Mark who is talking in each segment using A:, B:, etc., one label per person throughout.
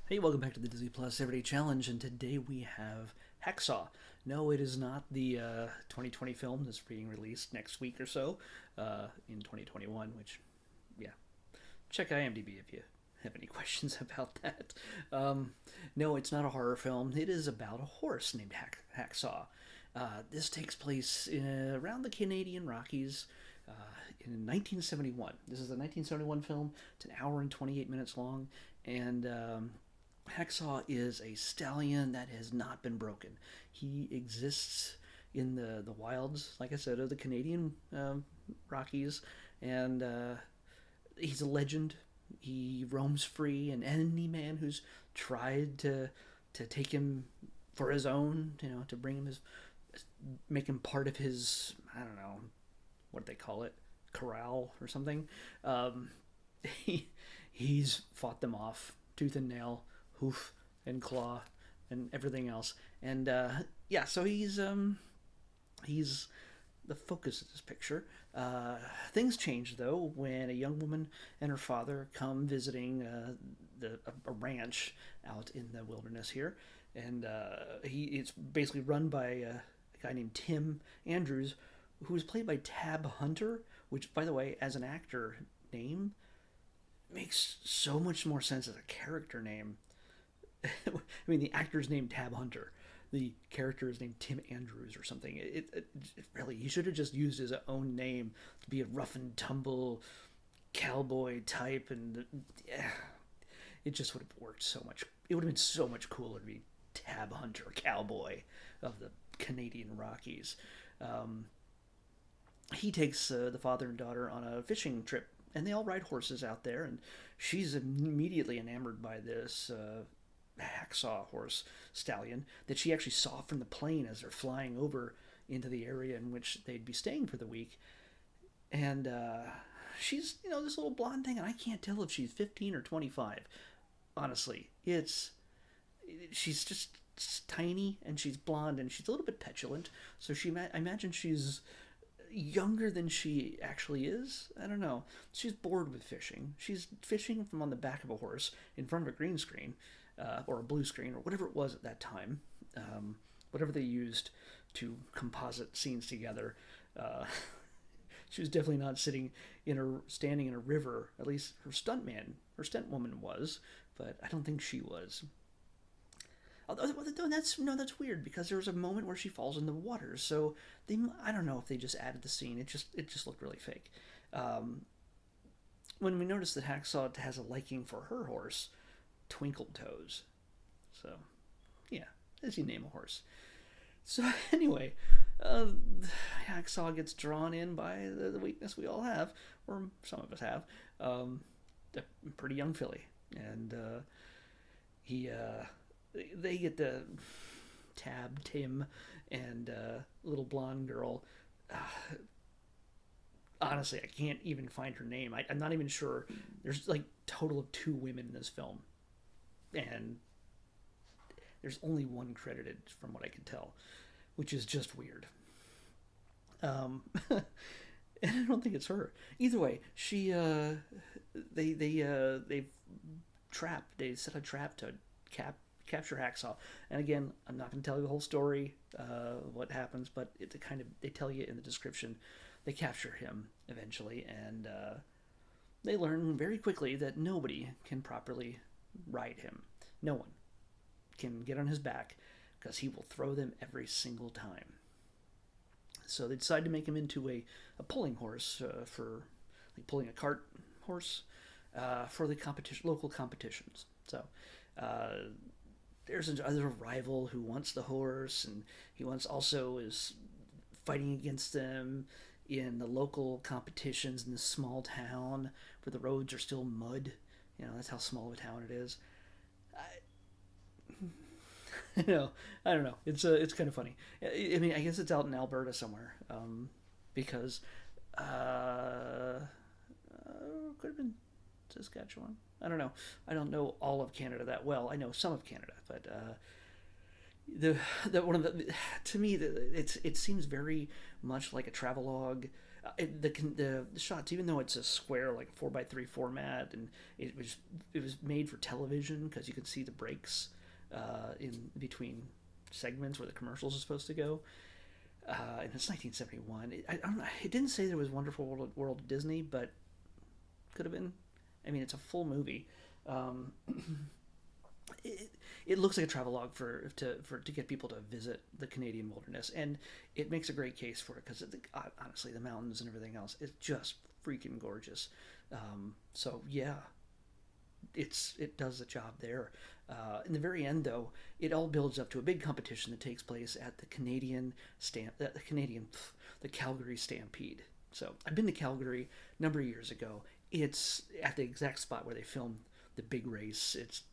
A: Hey, welcome back to the Disney Plus Everyday Challenge, and today we have Hacksaw. No, it is not the 2020 film that's being released next week or so in 2021, which, yeah, check IMDb if you have any questions about that. No, it's not a horror film. It is about a horse named Hacksaw. This takes place around the Canadian Rockies uh, in 1971. This is a 1971 film. It's an hour and 28 minutes long, and Hacksaw is a stallion that has not been broken. He exists in the wilds, like I said, of the Canadian Rockies, and he's a legend. He roams free, and any man who's tried to take him for his own, to bring him his, make him part of his, I don't know, what they call it, corral or something. Um, he he's fought them off tooth and nail, hoof and claw, and everything else. And yeah, so he's the focus of this picture. Things change though when a young woman and her father come visiting a ranch out in the wilderness here, and it's basically run by a guy named Tim Andrews, who is played by Tab Hunter, which, by the way, as an actor name, makes so much more sense as a character name. I mean, the actor's named Tab Hunter. The character is named Tim Andrews or something. It really, he should have just used his own name to be a rough and tumble cowboy type, and yeah, it just would have worked so much. It would have been so much cooler to be Tab Hunter, cowboy of the Canadian Rockies. Um, he takes the father and daughter on a fishing trip, and they all ride horses out there, and she's immediately enamored by this hacksaw horse stallion that she actually saw from the plane as they're flying over into the area in which they'd be staying for the week. And she's, this little blonde thing, and I can't tell if she's 15 or 25. Honestly, she's just tiny, and she's blonde, and she's a little bit petulant. So I imagine she's younger than she actually is. I don't know. She's bored with fishing. She's fishing from on the back of a horse in front of a green screen, or a blue screen, or whatever it was at that time. Whatever they used to composite scenes together. Uh, she was definitely not standing in a river. At least her stunt woman was, but I don't think she was. Although that's weird because there was a moment where she falls in the water. So I don't know if they just added the scene. It just looked really fake. Um, when we noticed that Hacksaw has a liking for her horse, Twinkle Toes. So yeah, as you name a horse. So anyway, uh, Hacksaw gets drawn in by the weakness we all have, or some of us have, a pretty young filly, and he they get the Tab, Tim, and little blonde girl. Uh, Honestly, I can't even find her name. I'm not even sure. There's like total of two women in this film, and there's only one credited from what I can tell, which is just weird. And I don't think it's her. Either way, they set a trap to capture Hacksaw. And again, I'm not going to tell you the whole story, what happens, but they tell you in the description. They capture him eventually, and they learn very quickly that nobody can properly ride him. No one can get on his back because he will throw them every single time. So they decide to make him into a pulling horse for like pulling a cart horse for the local competitions. So uh, there's another rival who wants the horse, and he also is fighting against them in the local competitions in this small town where the roads are still mud. That's how small of a town it is. I don't know. It's kind of funny. I mean, I guess it's out in Alberta somewhere, because could have been Saskatchewan. I don't know. I don't know all of Canada that well. I know some of Canada, but the one of the to me it seems very much like a travelogue. The shots, even though it's a square like 4:3 format, and it was made for television because you can see the breaks in between segments where the commercials are supposed to go. And it's 1971. I don't know. It didn't say there was Wonderful World of Disney, but could have been. I mean, it's a full movie. Um, it looks like a travelogue to get people to visit the Canadian wilderness, and it makes a great case for it because honestly, the mountains and everything else is just freaking gorgeous. So yeah, it does the job there. In the very end, though, it all builds up to a big competition that takes place at the Calgary Stampede. So I've been to Calgary a number of years ago. It's at the exact spot where they filmed the big race. It's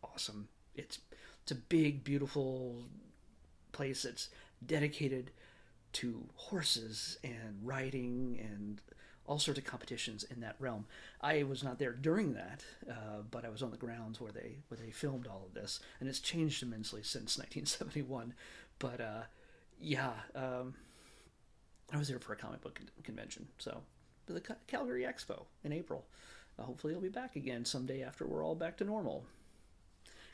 A: awesome. It's a big, beautiful place that's dedicated to horses and riding and all sorts of competitions in that realm. I was not there during that, but I was on the grounds where they filmed all of this, and it's changed immensely since 1971. But yeah, I was there for a comic book convention, so the Calgary Expo in April. Hopefully, it'll be back again someday after we're all back to normal,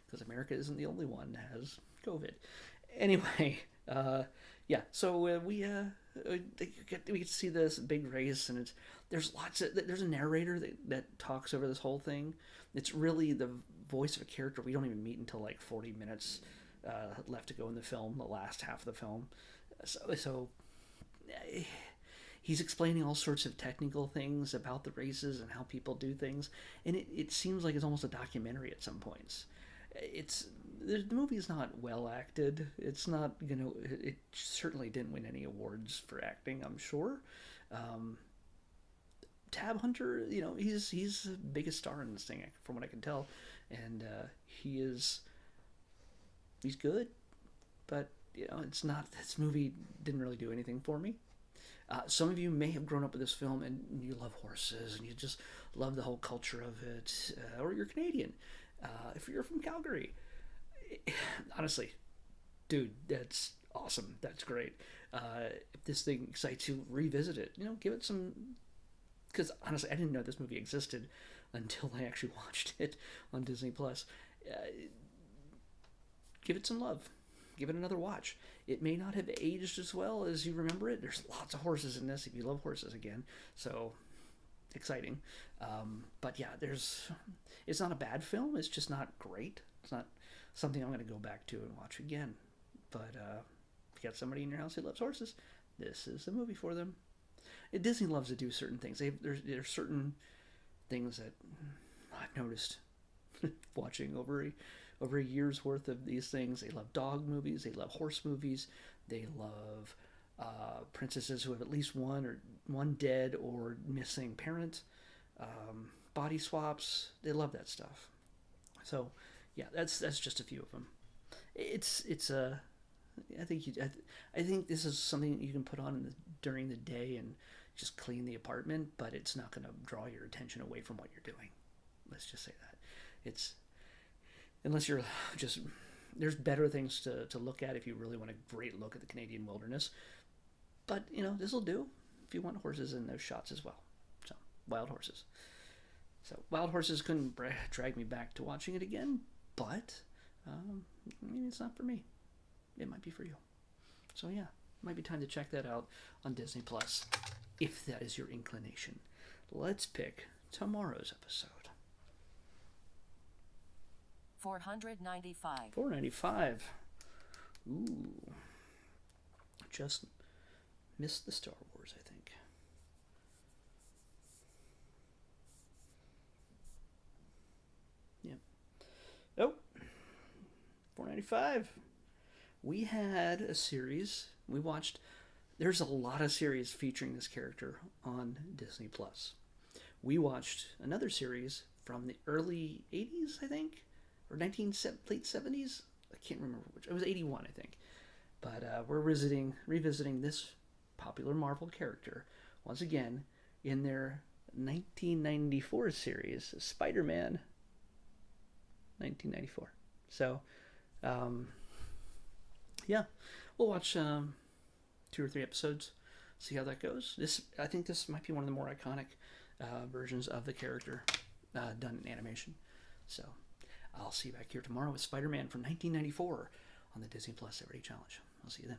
A: because America isn't the only one that has COVID. Anyway, yeah. So we get to see this big race, and there's a narrator that talks over this whole thing. It's really the voice of a character we don't even meet until like 40 minutes left to go in the film, the last half of the film. So he's explaining all sorts of technical things about the races and how people do things, and it seems like it's almost a documentary at some points. The movie is not well acted. It's not, it certainly didn't win any awards for acting, I'm sure. Tab Hunter, he's the biggest star in this thing from what I can tell, and he's good, but it's not. This movie didn't really do anything for me. Some of you may have grown up with this film and you love horses and you just love the whole culture of it, or you're Canadian. If you're from Calgary, honestly, dude, that's awesome. That's great. If this thing excites you, revisit it. Give it some. Because honestly, I didn't know this movie existed until I actually watched it on Disney Plus. Give it some love. Give it another watch. It may not have aged as well as you remember it. There's lots of horses in this if you love horses again. So exciting. But yeah, it's not a bad film. It's just not great. It's not something I'm going to go back to and watch again. But if you got somebody in your house who loves horses, this is the movie for them. Disney loves to do certain things. There's certain things that I've noticed watching over a year's worth of these things. They love dog movies. They love horse movies. They love princesses who have at least one dead or missing parent. Body swaps. They love that stuff. So yeah, that's just a few of them. I think this is something you can put on during the day and just clean the apartment, but it's not going to draw your attention away from what you're doing. Let's just say that. Unless you're just, there's better things to look at if you really want a great look at the Canadian wilderness. But, this will do if you want horses in those shots as well. So, wild horses. So, wild horses couldn't drag me back to watching it again, but maybe it's not for me. It might be for you. So, yeah, it might be time to check that out on Disney Plus, if that is your inclination. Let's pick tomorrow's episode.
B: 495.
A: 495. Ooh. Just missed the Star Wars, I think. Yep. Oh. 495. We had a series. We watched. There's a lot of series featuring this character on Disney Plus. We watched another series from the early 80s, I think, or late 70s. I can't remember which. It was 81, I think. But we're revisiting this popular Marvel character once again in their 1994 series, Spider-Man. 1994. So, yeah, we'll watch 2 or 3 episodes See how that goes. I think this might be one of the more iconic versions of the character done in animation. So I'll see you back here tomorrow with Spider-Man from 1994 on the Disney Plus 70 Challenge. I'll see you then.